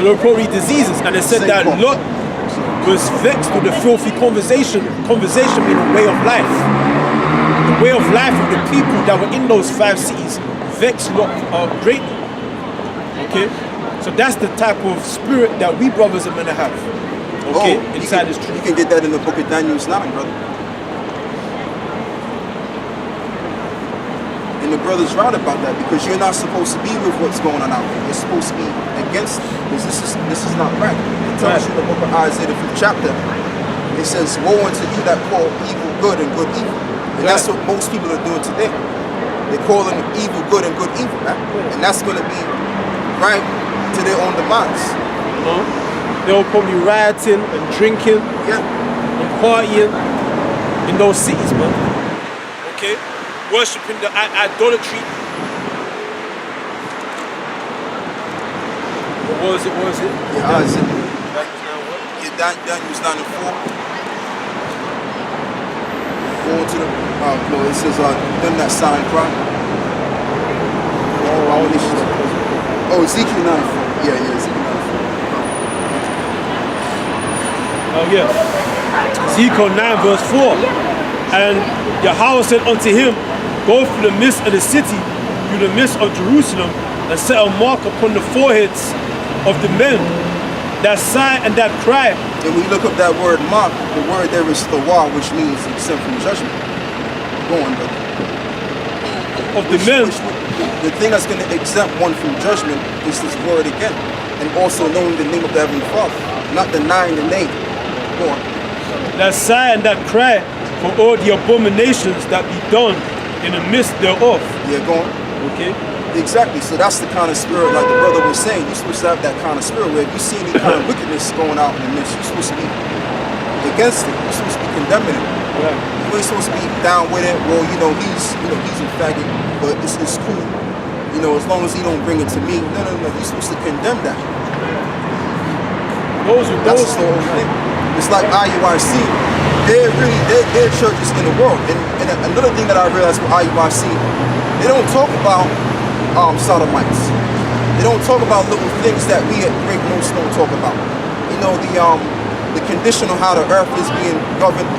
So there were probably diseases, and they said that Lot was vexed with the filthy conversation being a way of life. The way of life of the people that were in those 5 cities vexed Lot greatly. Okay? So that's the type of spirit that we brothers are gonna have. Okay? Inside this truth. You can get that in the book of Daniel 9, brother. And the brother's right about that, because you're not supposed to be with what's going on out there. You're supposed to be against it, because this is not right. It tells you in the book of Isaiah, the 5th chapter, it says, woe unto you that call evil good and good evil. And that's what most people are doing today. They're calling evil good and good evil, right? And that's going to be right to their own demise. They were probably rioting and drinking and partying in those cities, man. Okay? Worshipping the idolatry. What was it? Yeah, Daniel's 9 and 4. Going to the, no, it says, them that sign crime. Ezekiel 9 and 4. Yeah, Ezekiel 9 and 4. Oh, yeah. Ezekiel 9 verse 4. And Yahweh said unto him, go through the midst of the city, through the midst of Jerusalem, and set a mark upon the foreheads of the men that sigh and that cry. And when you look up that word mark, the word there is thawah, which means exempt from judgment. Go on, brother. Of the men. The thing that's going to exempt one from judgment is this word again. And also knowing the name of the Heavenly Father, not denying the name. Go on. That sigh and that cry for all the abominations that be done in the midst thereof. Yeah, go on. Okay. Exactly. So that's the kind of spirit, like the brother was saying, you're supposed to have that kind of spirit where if you see any kind of wickedness going out in the midst, you're supposed to be against it. You're supposed to be condemning it. Right. You ain't supposed to be down with it. Well, he's a faggot, but it's cool. As long as he don't bring it to me. No. You're supposed to condemn that. That's the whole thing. It's like IUIC. They're churches in the world. And another thing that I realized with IUIC, they don't talk about sodomites. They don't talk about little things that we at Great Most don't talk about. The condition of how the earth is being governed.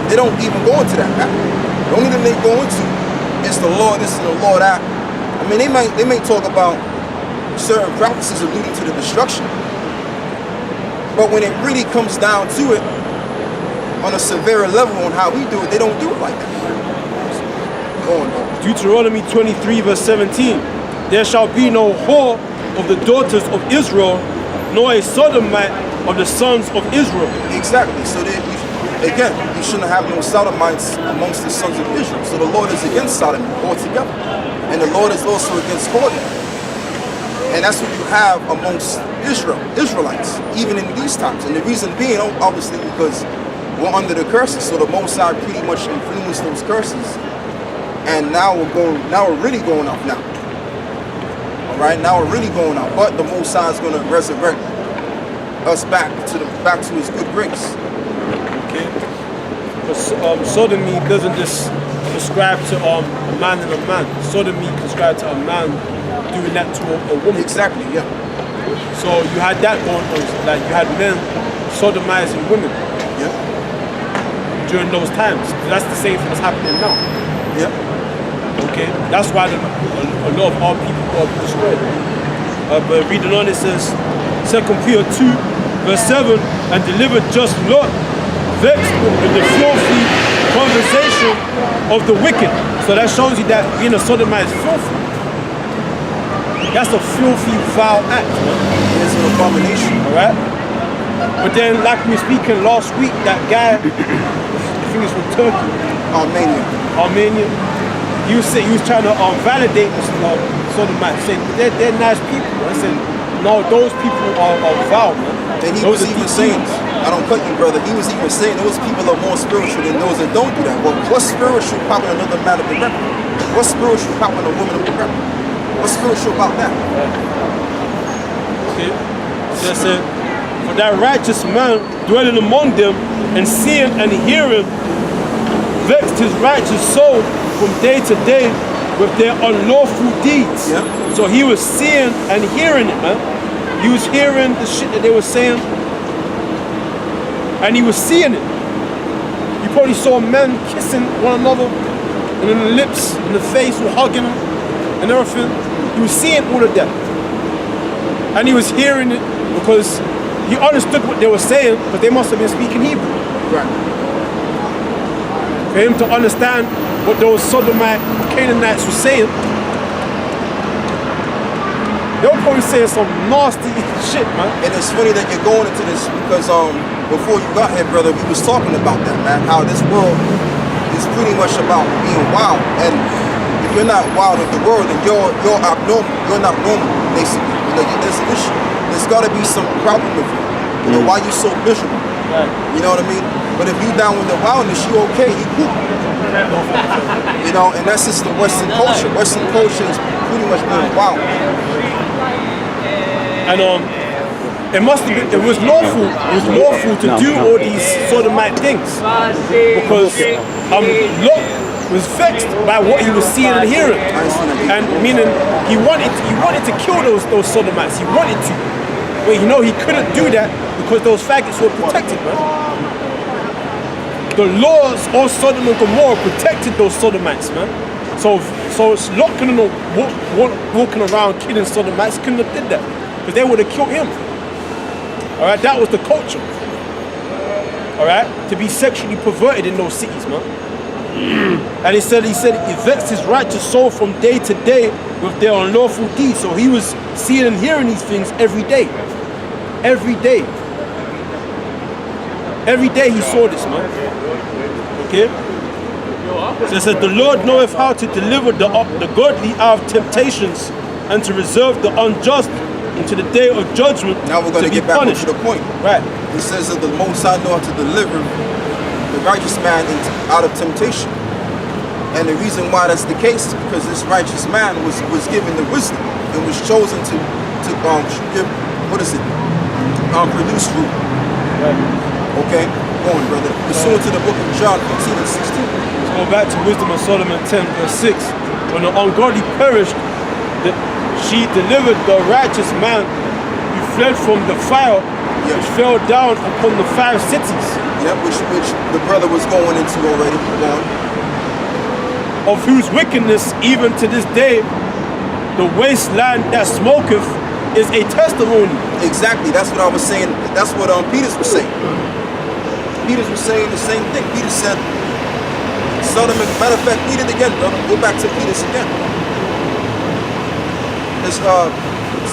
They don't even go into that. The only thing they go into is the law this and the law that. I mean, they may talk about certain practices alluding to the destruction. But when it really comes down to it, on a severe level on how we do it, they don't do it like that. Go on, bro. Deuteronomy 23 verse 17. There shall be no whore of the daughters of Israel, nor a sodomite of the sons of Israel. Exactly. So you shouldn't have no sodomites amongst the sons of Israel. So the Lord is against sodomy altogether. And the Lord is also against whoredom. And that's what you have amongst Israelites, even in these times. And the reason being, obviously, because we're under the curses. So the Most High pretty much influenced those curses. And now we're really going up now. All right, now we're really going up. But the Most High is going to resurrect us back to His good grace. Okay. Because sodomy doesn't just prescribe to a man and a man. Sodomy prescribes to a man doing that to a woman. Exactly. Yeah. So you had that going on, like you had men sodomizing women. Yeah. During those times. That's the same thing that's happening now. Yeah. Okay. That's why a lot of our people are destroyed. But reading on, it says 2 Peter 2 verse 7, and delivered just Lot, vexed with the filthy conversation of the wicked. So that shows you that being a sodomite is filthy. That's a filthy, vile act. It's an abomination. Alright? But then, like we were speaking last week, that guy, I think he's from Turkey. Armenia. He was trying to validate this sodomite, saying they're nice people. I said, no, those people are vile, man. And he was even saying, I don't cut you, brother, he was even saying those people are more spiritual than those that don't do that. Well, what's spiritual popping another man of the record? What's spiritual popping a woman of the record? What's spiritual about that? Okay. So I said, for that righteous man dwelling among them and seeing and hearing vexed his righteous soul from day to day with their unlawful deeds. Yeah. So he was seeing and hearing it, man. He was hearing the shit that they were saying, and he was seeing it. You probably saw men kissing one another, and in the lips, and the face, were hugging them, and everything. He was seeing all of that, and he was hearing it because he understood what they were saying, but they must have been speaking Hebrew. Right. For him to understand what those Sodomite Canaanites were saying, they were probably saying some nasty shit, man. And it's funny that you're going into this because before you got here, brother, we was talking about that, man. How this world is pretty much about being wild, and if you're not wild in the world, then you're abnormal. You're not normal, basically. You know, there's an issue. There's got to be some problem with you. You know, why you so miserable? Right. You know what I mean? But if you down with the wildness, you okay. You cool. You know, and that's just the Western culture. Western culture is pretty much being wild. And it must have been, it was lawful to do all these Sodomite things because Lot was vexed by what he was seeing and hearing, and meaning he wanted to kill those Sodomites. He wanted to, but you know he couldn't do that because those faggots were protected, man. The laws of Sodom and Gomorrah protected those Sodomites, man. So Lot couldn't walking around killing Sodomites, couldn't have did that. Because they would have killed him. Alright, that was the culture. Alright, to be sexually perverted in those cities, man. And he said, he vexed his righteous soul from day to day with their unlawful deeds. So he was seeing and hearing these things every day. Every day. Every day he saw this, man. Okay? So it said, the Lord knoweth how to deliver the godly out of temptations and to reserve the unjust into the day of judgment. Now we're going to get back to the point. Right. It says that the Most High know how to deliver the righteous man out of temptation. And the reason why that's the case is because this righteous man was given the wisdom and was chosen to give, produce fruit. Right. Okay? Go on, brother. Pursuant to the book of John 15 and 16. Let's go back to Wisdom of Solomon 10 verse 6. When the ungodly perished, she delivered the righteous man who fled from the fire, which fell down upon the 5 cities. Yeah, which the brother was going into already. Of whose wickedness, even to this day, the wasteland that smoketh is a testimony. Exactly, that's what I was saying. That's what Peters was saying. Peters was saying the same thing. Peter said, Sodom, matter of fact, read it again, brother. Go back to Peters again.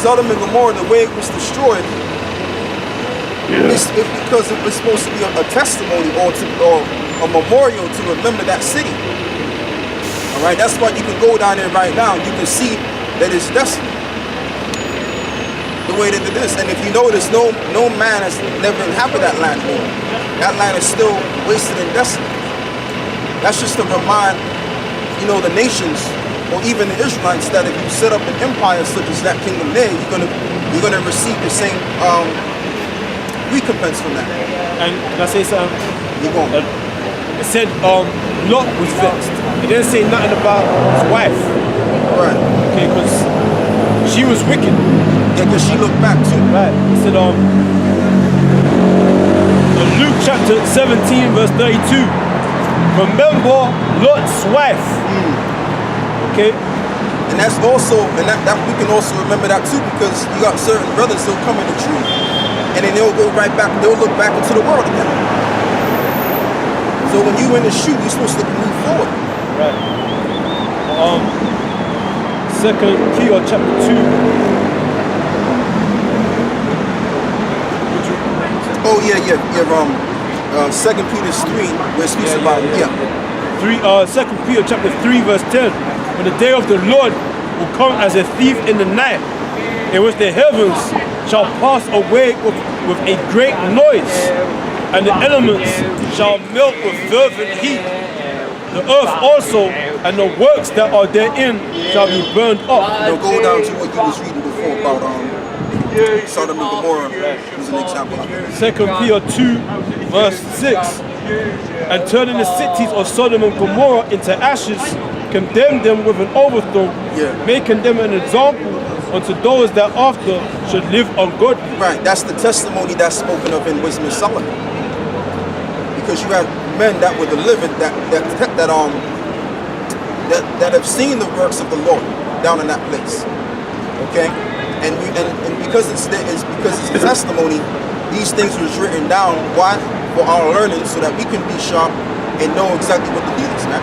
Sodom and Gomorrah, the way it was destroyed, it's because it was supposed to be a testimony or a memorial to remember that city. All right, that's why you can go down there right now. You can see that it's desolate the way that it is. And if you notice, no man has never inhabited that land anymore. That land is still wasted and desolate. That's just to remind, the nations, or even the Israelites, that if you set up an empire such as that kingdom there, you're gonna receive the same recompense from that. And can I say something? You're going. It said Lot was vexed. It didn't say nothing about his wife. Right. Okay, because she was wicked. Yeah, because she looked back too. Right. It said Luke chapter 17 verse 32. Remember Lot's wife. Okay. And that's also, that we can also remember that too, because you got certain brothers who'll come in the truth, and then they'll go right back, they'll look back into the world again. So when you in the shoot, you're supposed to move forward. Right. 2 Peter chapter 2. Oh yeah. 2 Peter 3, where it speaks about 2 Peter chapter 3 verse 10. When the day of the Lord will come as a thief in the night, in which the heavens shall pass away with a great noise, and the elements shall melt with fervent heat. The earth also and the works that are therein shall be burned up. Now go down to what you was reading before about Sodom and Gomorrah is an example of it. 2 Peter 2 verse 6. And turning the cities of Sodom and Gomorrah into ashes, condemn them with an overthrow, making them an example unto those that after should live ungodly. Right, that's the testimony that's spoken of in Wisdom of Solomon. Because you have men that were the living that have seen the works of the Lord down in that place. Okay, and because it's a testimony, these things was written down. Why? For our learning, so that we can be sharp and know exactly what the deal is, man.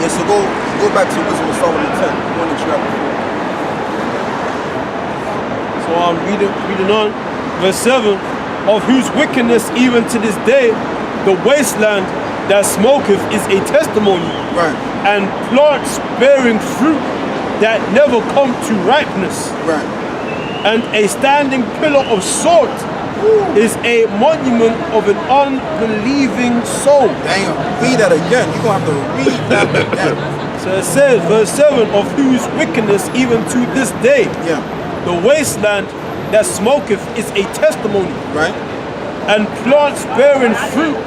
Yeah, so go back to Wisdom of Solomon 10, the one that you have before. So I'm reading on, verse 7, of whose wickedness even to this day the wasteland that smoketh is a testimony, Right. and plants bearing fruit that never come to ripeness, Right. and a standing pillar of salt is a monument of an unbelieving soul. Damn, read that again. You're going to have to read that again. So it says, verse 7, of whose wickedness even to this day Yeah. the wasteland that smoketh is a testimony, Right. and plants bearing fruit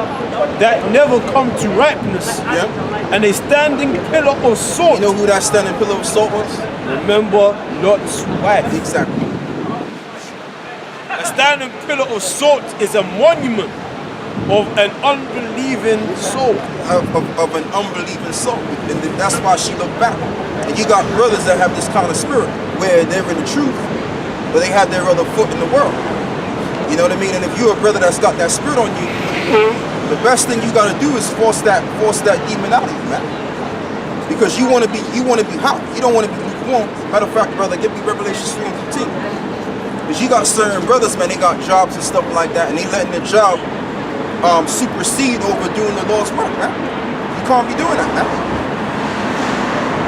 that never come to ripeness, Yeah. and a standing pillar of salt. You know who that standing pillar of salt was? Remember Lot's wife. Exactly. A standing pillar of salt is a monument of an unbelieving soul. Of an unbelieving soul. And that's why she looked back. And you got brothers that have this kind of spirit where they're in the truth, but they have their other foot in the world. You know what I mean? And if you're a brother that's got that spirit on you, the best thing you gotta do is force that demon out of you, man. Because you wanna be hot. You don't wanna be lukewarm. Matter of fact, brother, give me Revelation 3:15. Because you got certain brothers, man, they got jobs and stuff like that, and they letting their job supersede over doing the Lord's work, man. You can't be doing that, man.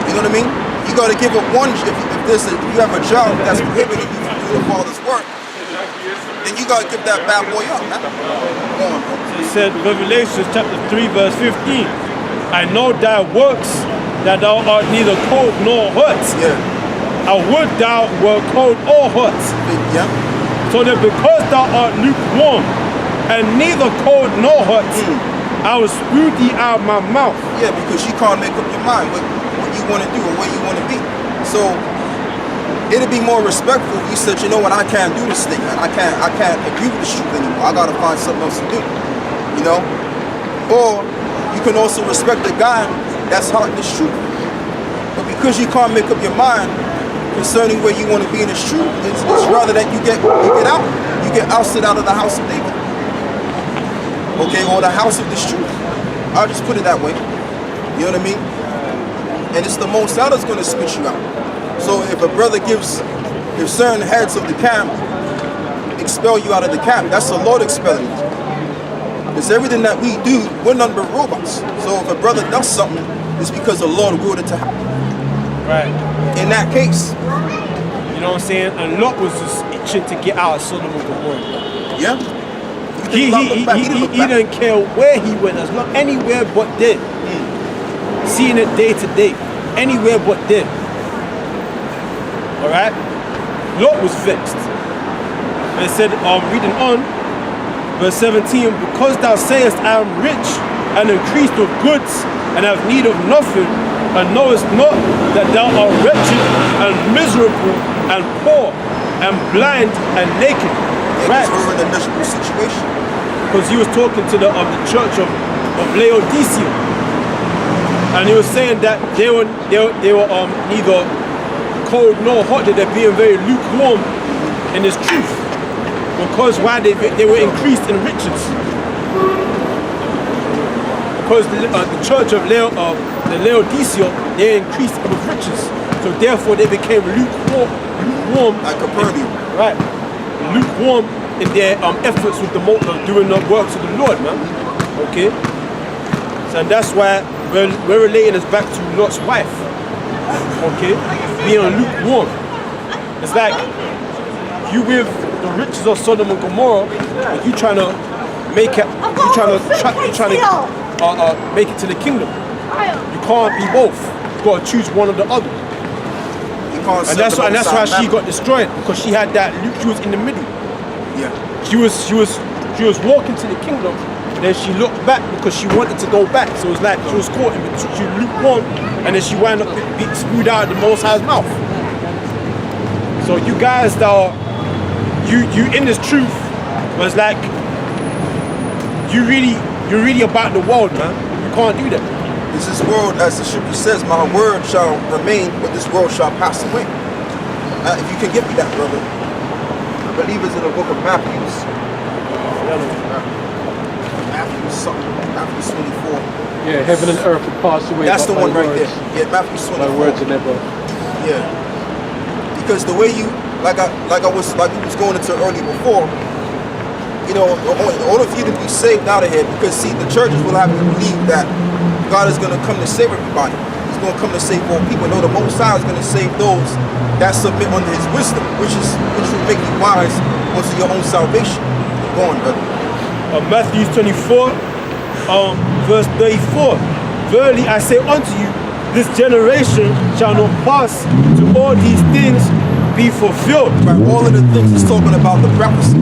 You know what I mean? You gotta give up one. If you have a job that's prohibiting you from doing the Father's work, then you gotta give that bad boy up, man. Go on, bro. It said, Revelation chapter 3, verse 15, I know thy works, that thou art neither cold nor hot. Yeah. I would thou were cold or hot. Yeah. So that because thou art lukewarm, and neither cold nor hot, I will spew thee out of my mouth. Yeah, because you can't make up your mind what you want to do or where you want to be. So it'd be more respectful if you said, you know what, I can't do this thing, man. I can't agree with this truth anymore. I gotta find something else to do. You know? Or you can also respect the guy that's hot in this truth. But because you can't make up your mind concerning where you want to be in this truth, it's rather that you get out. You get ousted out of the house of David. Okay, or the house of this truth. I'll just put it that way. You know what I mean? And it's the Most High that's going to spit you out. So if a brother gives certain heads of the camp expel you out of the camp, that's the Lord expelling you. Because everything that we do, we're none but robots. So if a brother does something, it's because the Lord willed it to happen. Right. In that case. You know what I'm saying? And Lot was just itching to get out of Sodom and Gomorrah. Yeah. He didn't care where he went, as long anywhere but there. Seeing it day to day, anywhere but there. All right. Lot was vexed. And it said, reading on, verse 17, because thou sayest I am rich and increased with goods and have need of nothing, and knowest not that thou art wretched and miserable and poor and blind and naked. Right. We're in a miserable situation. Because he was talking to the church of Laodicea, and he was saying that they were neither cold nor hot, that they're being very lukewarm in this truth. Because why they were increased in riches. Because the church of the Laodicea, they increased with riches, so therefore they became lukewarm. Like Capernaum. Right. Lukewarm in their efforts with doing the works of the Lord, man. Okay? So that's why we're relating us back to Lot's wife. Okay? Being lukewarm. It's like you with the riches of Sodom and Gomorrah, and you trying to make it, you trying to make it to the kingdom. You can't be both. You gotta choose one or the other. And that's why she got destroyed, because she had that. She was in the middle. Yeah. She was walking to the kingdom, and then she looked back because she wanted to go back. So it was like she was caught in between. She lukewarm, and then she wound up being spewed out of the Most High's mouth. So you guys that are, you in this truth, was like, you're really about the world, man. You can't do that. This world, as the scripture says, my word shall remain, but this world shall pass away. If you can give me that, brother. I believe it's in the book of Matthew. Matthew 24. Yeah, heaven and earth will pass away. That's the one right words, there. Yeah, Matthew 24. My words are never. Yeah. Because the way you, like we was going into earlier before, you know, in order for you to be saved out of here, because see, the churches will have you believe that God is going to come to save everybody. He's going to come to save all people. No, the Most High is going to save those that submit under His wisdom, which will make you wise unto your own salvation. Go on, brother. Matthew 24, verse 34. Verily I say unto you, this generation shall not pass to all these things be fulfilled. Right, all of the things is talking about the prophecies.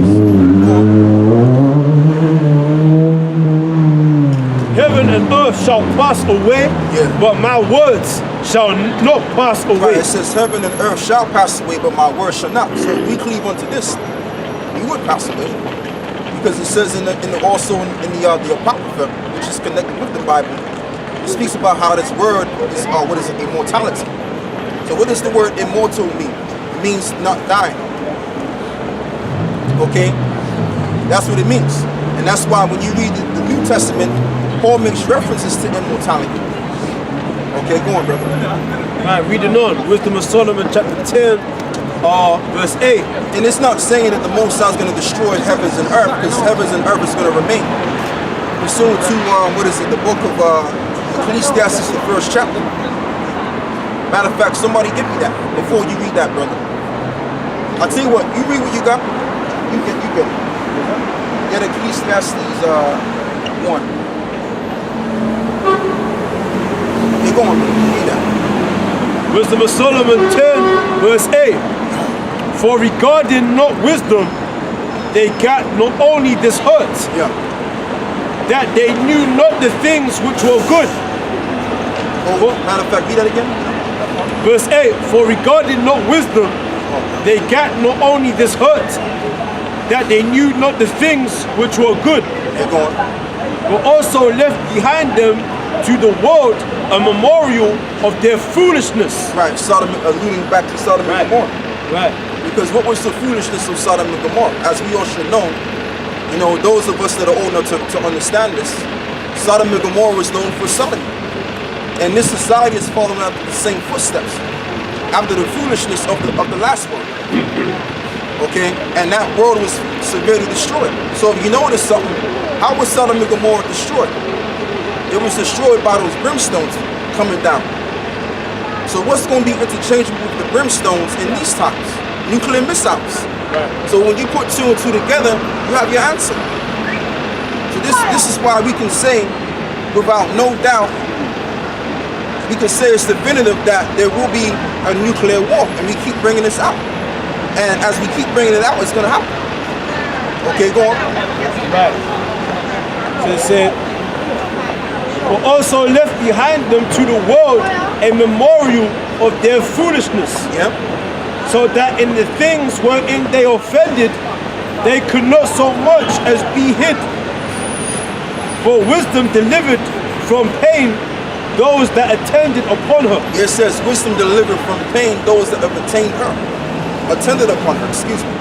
Heaven and earth shall pass away, but my words shall not pass away. Right, it says heaven and earth shall pass away, but my words shall not. So if we cleave unto this, we would pass away. Because it says also in the Apocrypha, which is connected with the Bible, it speaks about how this word is, what is it, immortality. So what does the word immortal mean? It means not dying. Okay? That's what it means. And that's why when you read the New Testament, Paul makes references to immortality. Okay, go on, brother. Right, reading on. Wisdom of Solomon, chapter 10, verse 8. And it's not saying that the Most High is going to destroy heavens and earth, because heavens and earth is going to remain. Pursuant to, the book of Ecclesiastes, the first chapter. Matter of fact, somebody give me that before you read that, brother. I'll tell you what, you read what you got. You get Get Ecclesiastes 1. You're going, read that. Wisdom of Solomon 10, verse 8. For regarding not wisdom, they got not only this hurt, that they knew not the things which were good. Matter of fact, read that again. Verse 8. For regarding not wisdom, they got not only this hurt, that they knew not the things which were good, but also left behind them to the world a memorial of their foolishness. Right, Sodom, alluding back to Sodom and Gomorrah. Right. Because what was the foolishness of Sodom and Gomorrah? As we all should know, you know, those of us that are old enough to understand this, Sodom and Gomorrah was known for sodomy. And this society is following after the same footsteps, after the foolishness of the last world. Okay? And that world was severely destroyed. So if you notice something, how was Sodom and Gomorrah destroyed? It was destroyed by those brimstones coming down. So what's going to be interchangeable with the brimstones in these times? Nuclear missiles. Right. So when you put two and two together, you have your answer. So this is why we can say, without no doubt, we can say it's definitive that there will be a nuclear war, and we keep bringing this out. And as we keep bringing it out, it's going to happen. Okay, go on. Right. So it said, but also left behind them to the world a memorial of their foolishness. Yep. So that in the things wherein they offended, they could not so much as be hid. For wisdom delivered from pain those that attended upon her. It says wisdom delivered from pain those that have attended upon her, excuse me.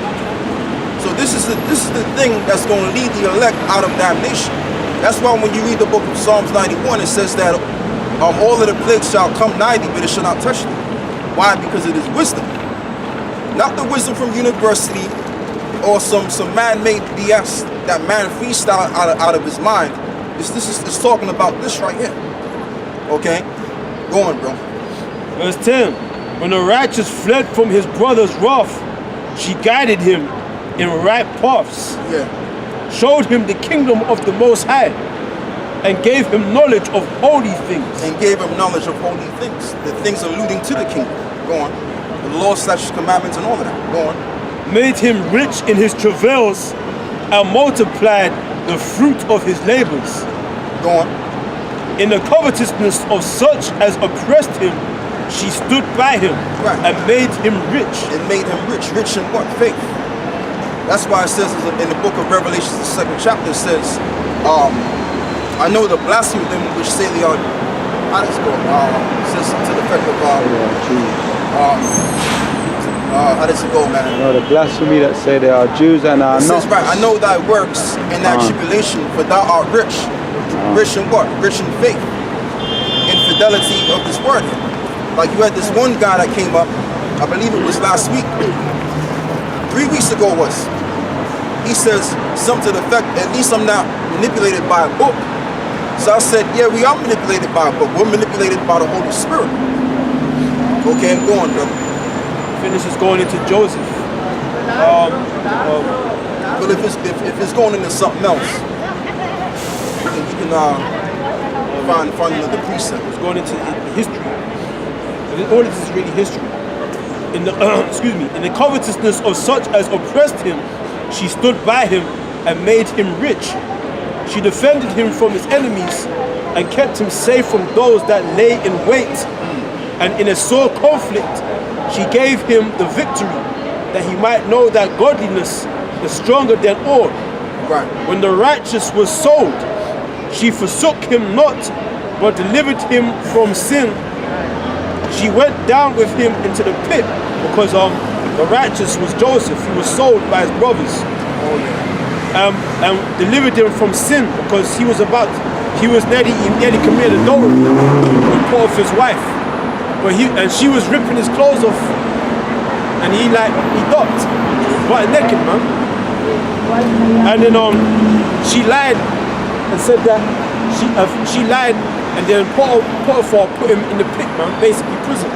So this is the thing that's going to lead the elect out of damnation. That's why when you read the book of Psalms 91, it says that all of the plagues shall come nigh thee, but it shall not touch thee. Why? Because it is wisdom. Not the wisdom from university or some man-made BS that man freestyle out of his mind. It's talking about this right here. Okay? Go on, bro. Verse 10. When the righteous fled from his brother's wrath, she guided him in right paths. Yeah. Showed him the kingdom of the Most High, and gave him knowledge of holy things. And gave him knowledge of holy things. The things alluding to the kingdom. Go on. The law, statutes, commandments, and all of that. Go on. Made him rich in his travails, and multiplied the fruit of his labors. Go on. In the covetousness of such as oppressed him, she stood by him Right. and made him rich. It made him rich. Rich in what? Faith. That's why it says in the book of Revelation, the 2nd chapter, it says, I know the blasphemy of them which say they are, how does it go? It says to the effect of, how does it go, man? No, the blasphemy that say they are Jews and are It not. says, right, I know thy works in thy tribulation, for thou art rich. Rich in what? Rich in faith. In fidelity of this word. Like you had this one guy that came up, I believe it was last week, 3 weeks ago was. He says something to the effect, at least I'm not manipulated by a book. So I said, yeah, we are manipulated by a book. We're manipulated by the Holy Spirit. Okay, I'm going, brother. Finish is going into Joseph. But if it's going into something else, you can find another precept. It's going into history. All this is really history. In the excuse me, in the covetousness of such as oppressed him, she stood by him and made him rich. She defended him from his enemies and kept him safe from those that lay in wait. And in a sore conflict, she gave him the victory, that he might know that godliness is stronger than all. Right. When the righteous was sold, she forsook him not, but delivered him from sin. She went down with him into the pit, because the righteous was Joseph. He was sold by his brothers. And delivered him from sin, because he was nearly committed adultery with Potiphar's wife. And she was ripping his clothes off, and he docked, butt naked, man. And then she lied and said that she lied, and then Potiphar put him in the pit, man, basically prison,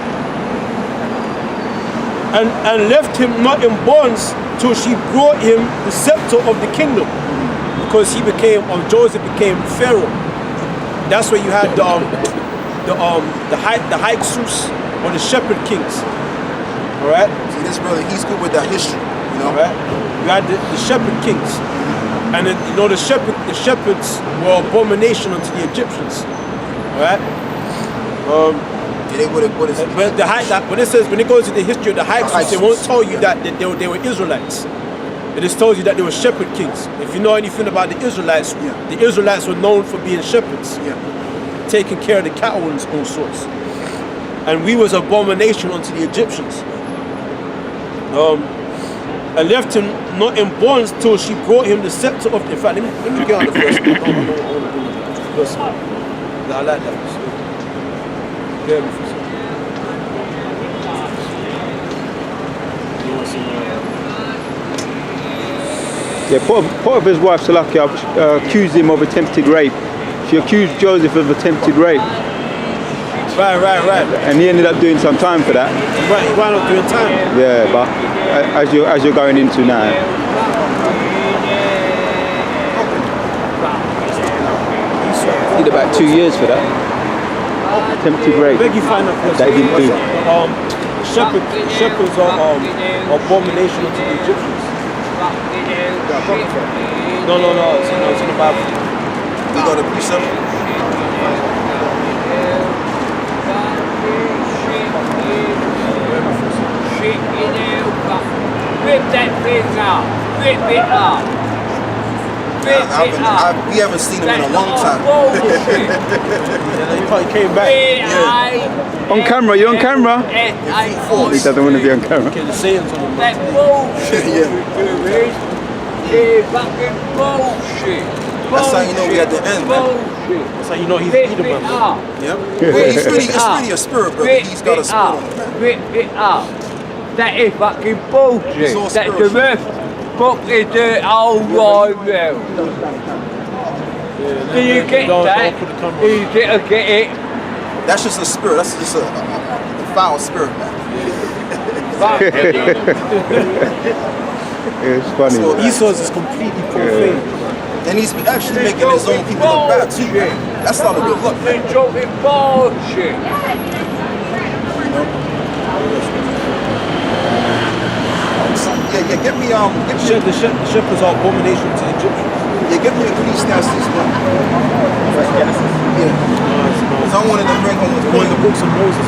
and left him not in bonds till she brought him the scepter of the kingdom, because Joseph became Pharaoh. That's where you had the Hyksos, or the shepherd kings. All right. See, this brother, he's good with that history. You know. All right. You had the shepherd kings, and then, the shepherds were abomination unto the Egyptians. All right. When it goes into the history of the Hyksos, they won't tell you that they were Israelites. It just tells you that they were shepherd kings. If you know anything about the Israelites, the Israelites were known for being shepherds, taking care of the cattle and all sorts. And we was abomination unto the Egyptians. And left him not in bonds till she brought him the scepter of. In fact, let me get on the first. I like that. Bear with me. Yeah, Potiphar's wife Salakia accused him of attempted rape. She accused Joseph of attempted rape. Right. And he ended up doing some time for that. Right, he wound up doing time. Yeah, but as you're going into now. He did about 2 years for that. Attempted rape. Beg you find out first. That he didn't do. Shepherds are abomination to the Egyptians. No, it's in the Bible. You got a precept? Rip that thing out. Rip it up. We haven't seen him in a long time. He came back. On camera, you on camera? He doesn't want to be on camera. Okay, the sayings on him. That bullshit. Fucking bullshit. That's how you know we at the end, man. That's how you know he's eating, man. Yep. It's really a spirit, brother. He's got a spirit. Rip it up. That is fucking bullshit. That's the rest. Fucking the whole right now. Do you get that? You didn't get it. That's just a spirit. That's just a foul spirit, man. It's funny. So Esau's is completely profane. And he's actually making his own people look bad too. That's not a good look, man. They're talking bullshit. Yeah, get me The shepherds are abomination to the Egyptians. give me Ecclesiastes 1. Yeah. Because I wanted to bring home One of the books of Moses.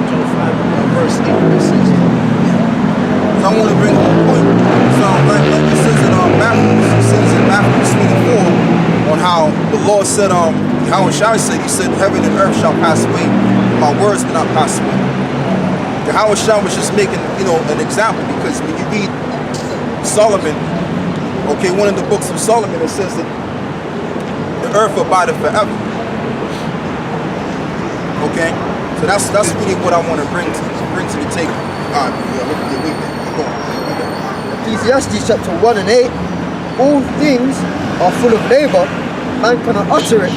verse 8, verse 6. So I want to bring home a point. So like it says in Matthew, it says in Matthew 24 on how the Lord said, how Shai said, he said, heaven and earth shall pass away, my words will not pass away. The Howard Shai was just making, an example, because when you read Solomon, okay, one of the books of Solomon, it says that the earth abideth forever. Okay, so that's really what I want to bring to the table. All right, Ecclesiastes chapter 1 and 8. All things are full of labor, man cannot utter it.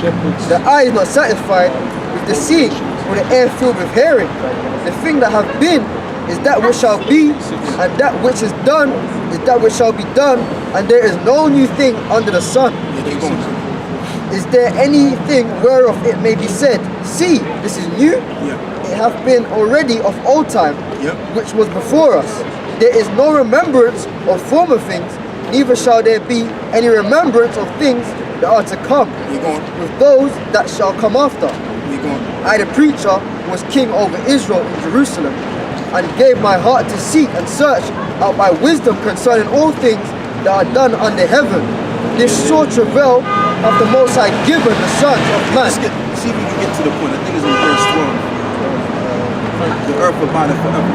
The eye is not satisfied with the seeing, or the ear filled with hearing. The thing that hath been is that which shall be, and that which is done is that which shall be done, and there is no new thing under the sun. Is there anything whereof it may be said, see, this is new? It hath been already of old time, which was before us. There is no remembrance of former things, neither shall there be any remembrance of things that are to come with those that shall come after. I, the preacher, was king over Israel in Jerusalem, and gave my heart to seek and search out by wisdom concerning all things that are done under heaven. This sore travail hath the Most High given the sons of man. See if we can get to the point. I think it's in verse 12. The earth abideth forever.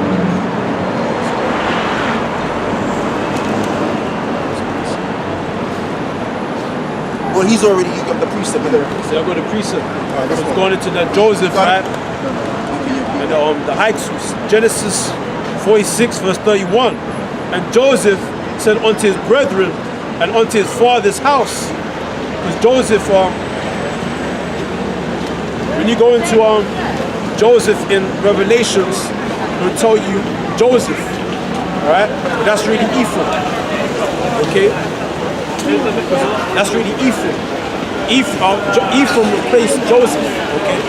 Well, you got the precept in there. So I got the precept. Right, It's going into the Joseph, right? And the Hyksos, Genesis 46, verse 31. And Joseph said unto his brethren and unto his father's house. Because Joseph, when you go into Joseph in Revelations, it will tell you Joseph, right? That's really Ephraim, okay? That's really Ephraim. Ephraim replaced Joseph, okay?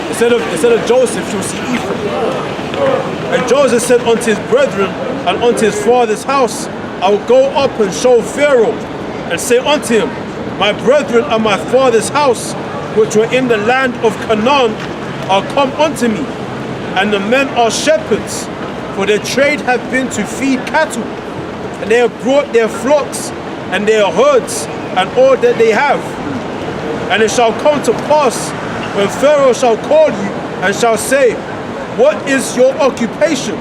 Instead of Joseph, you'll see Ephraim. And Joseph said unto his brethren and unto his father's house, I will go up and show Pharaoh, and say unto him, my brethren and my father's house, which were in the land of Canaan, are come unto me, and the men are shepherds, for their trade hath been to feed cattle, and they have brought their flocks and their herds, and all that they have. And it shall come to pass, when Pharaoh shall call you, and shall say, what is your occupation?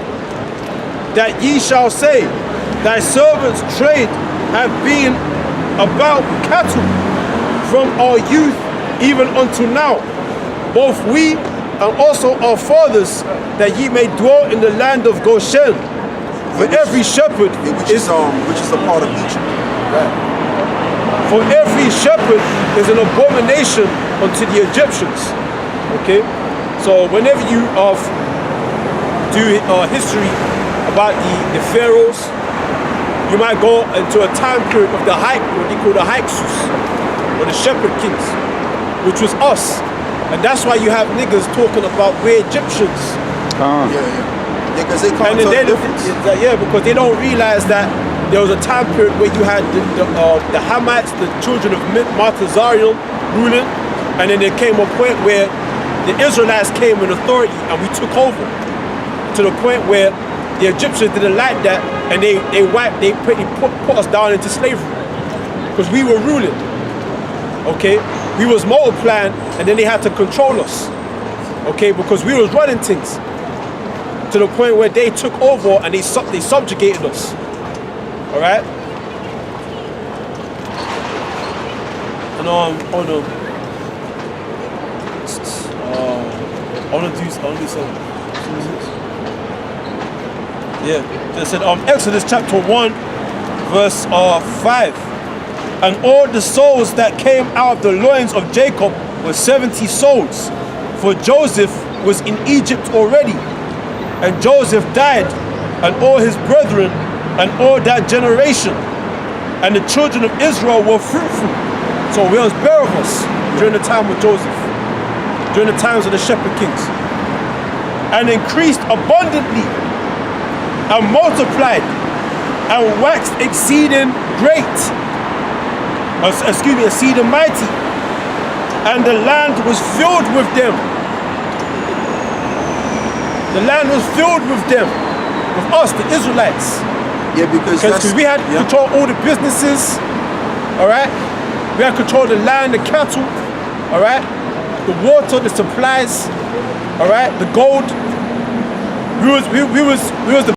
That ye shall say, thy servants' trade have been about cattle from our youth even unto now, both we and also our fathers, that ye may dwell in the land of Goshen. For every shepherd which is a part of Egypt. For every shepherd is an abomination unto the Egyptians. Okay, so whenever you do history about the pharaohs, you might go into a time period of what they call the Hyksos, or the shepherd kings, which was us. And that's why you have niggas talking about we're Egyptians. Yeah, because they can't tell the difference. Because they don't realize that there was a time period where you had the Hamites, the children of Matazariel ruling, and then there came a point where the Israelites came in authority and we took over, to the point where the Egyptians didn't like that, and they put us down into slavery because we were ruling. Okay, we was multiplying, and then they had to control us. Okay, because we was running things, to the point where they took over and they subjugated us. All right. And I want to do something. Yeah, it said Exodus chapter 1, verse 5. And all the souls that came out of the loins of Jacob were 70 souls, for Joseph was in Egypt already. And Joseph died, and all his brethren, and all that generation. And the children of Israel were fruitful. So we was bare of us during the time of Joseph, during the times of the shepherd kings. And increased abundantly, and multiplied, and waxed exceeding great. Exceeding mighty. And the land was filled with them. The land was filled with them, with us, the Israelites. Yeah, because we had control all the businesses, all right? We had control of the land, the cattle, all right? The water, the supplies, all right? The gold. We was the